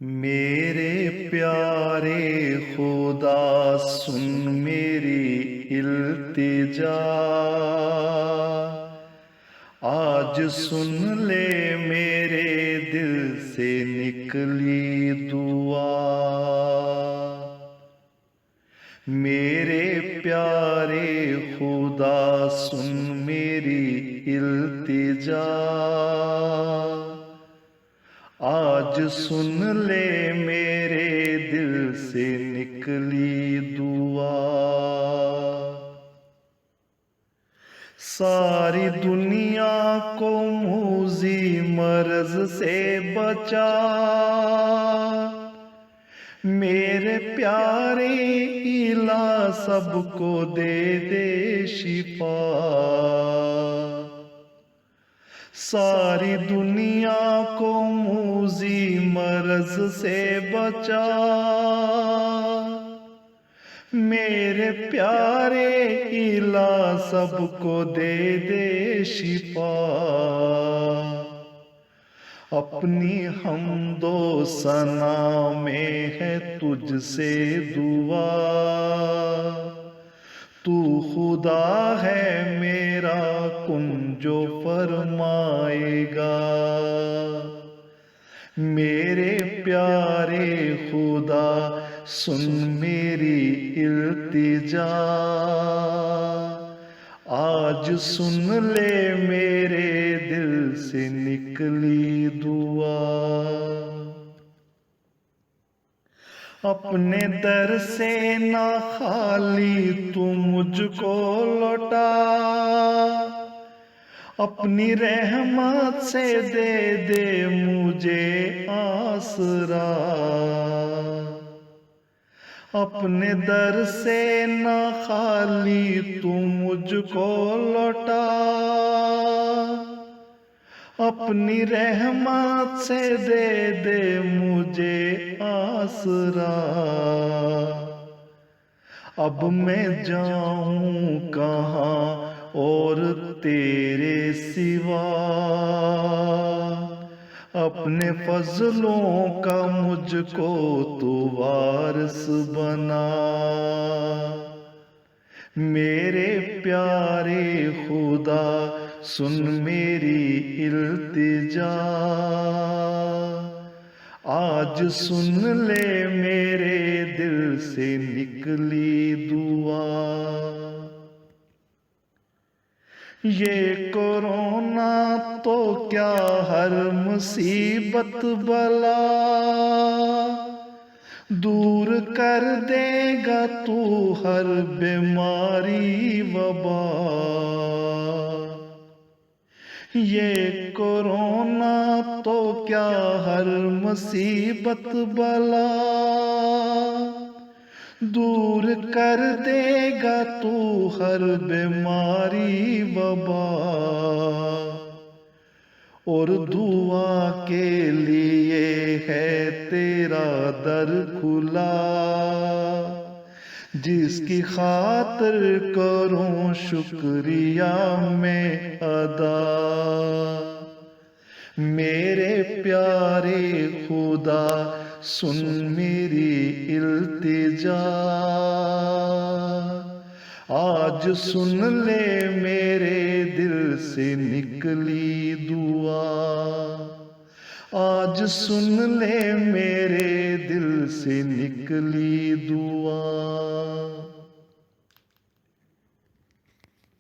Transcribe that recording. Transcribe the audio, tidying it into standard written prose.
मेरे प्यारे खुदा सुन मेरी इल्तिजा, आज सुन ले मेरे दिल से निकली दुआ। मेरे प्यारे खुदा सुन मेरी इल्तिजा, आज सुन ले मेरे दिल से निकली दुआ। सारी दुनिया को मूजी मर्ज से बचा, मेरे प्यारे इला सबको दे दे शिफा। सारी दुनिया को मूजी मर्ज से बचा, मेरे प्यारे इला सबको दे दे शिफा। अपनी हमदो सना में है तुझसे दुआ, तू खुदा है मेरा कुन जो फरमाएगा। मेरे प्यारे खुदा सुन मेरी इल्तिजा, आज सुन ले मेरे दिल से निकली दुआ। अपने दर से ना खाली तू मुझको लौटा, अपनी रहमत से दे दे मुझे आसरा। अपने दर से ना खाली तू मुझको लौटा, अपनी रहमत से दे दे मुझे आसरा। अब मैं जाऊं कहाँ और तेरे सिवा, अपने फजलों का मुझको तू वारिस बना। मेरे प्यारे खुदा सुन मेरी इल्तिजा, आज सुन ले मेरे दिल से निकली दुआ। ये कोरोना तो क्या हर मुसीबत बला दूर कर देगा तू हर बीमारी वबा। ये कोरोना तो क्या हर मुसीबत बला दूर कर देगा तू हर बीमारी वबा। और दुआ के लिए है तेरा दर खुला, जिसकी खातिर करूं शुक्रिया मैं अदा। मेरे प्यारे खुदा सुन मेरी इल्तिजा, आज सुन ले मेरे दिल से निकली दुआ। आज सुन ले मेरे दिल से निकली दुआ।